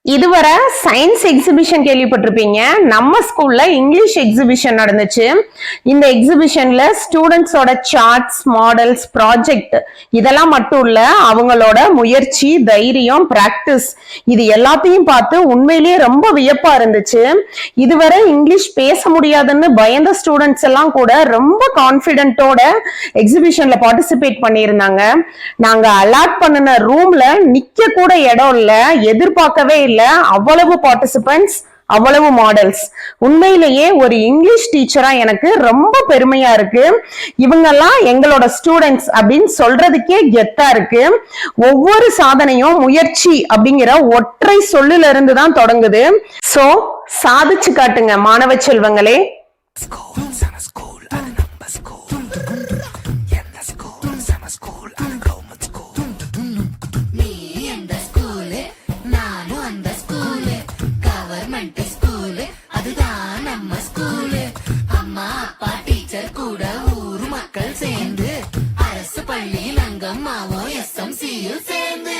இதுவரை science exhibition கேள்விப்பட்டிருப்பீங்க. நம்ம ஸ்கூல்ல இங்கிலீஷ் எக்ஸிபிஷன் நடந்துச்சு. இந்த எக்ஸிபிஷன்ல ஸ்டூடெண்ட்ஸோட சார்ட்ஸ், மாடல்ஸ், ப்ராஜெக்ட் இதெல்லாம் மட்டும் இல்ல, அவங்களோட முயற்சி, தைரியம், பிராக்டிஸ் இது எல்லாத்தையும் பார்த்து உண்மையிலேயே ரொம்ப வியப்பா இருந்துச்சு. இதுவரை இங்கிலீஷ் பேச முடியாதுன்னு பயந்த ஸ்டூடெண்ட்ஸ் எல்லாம் கூட ரொம்ப கான்பிடென்ட்டோட எக்ஸிபிஷன்ல பார்ட்டிசிபேட் பண்ணியிருந்தாங்க. நாங்க அலாட் பண்ணின ரூம்ல நிக்க கூட இடம் இல்ல, எதிர்பார்க்கவே இல்ல. அவ்வளவு பார்ட்டிசிபென்ட்ஸ், அவ்வளவு மாடல்ஸ். உண்மையிலேயே ஒரு இங்கிலீஷ் டீச்சரா எனக்கு ரொம்ப பெருமையா இருக்கு. இவங்கெல்லாம் எங்களோட ஸ்டூடெண்ட்ஸ் அப்படின்னு சொல்றதுக்கே கெத்தா இருக்கு. ஒவ்வொரு சாதனையும் முயற்சி அப்படிங்கிற ஒற்றை சொல்லுல இருந்து தான் தொடங்குது. சோ சாதிச்சு காட்டுங்க மாணவ செல்வங்களே. அரசு பள்ளி நங்கம்மாவோ SMCU சேர்ந்து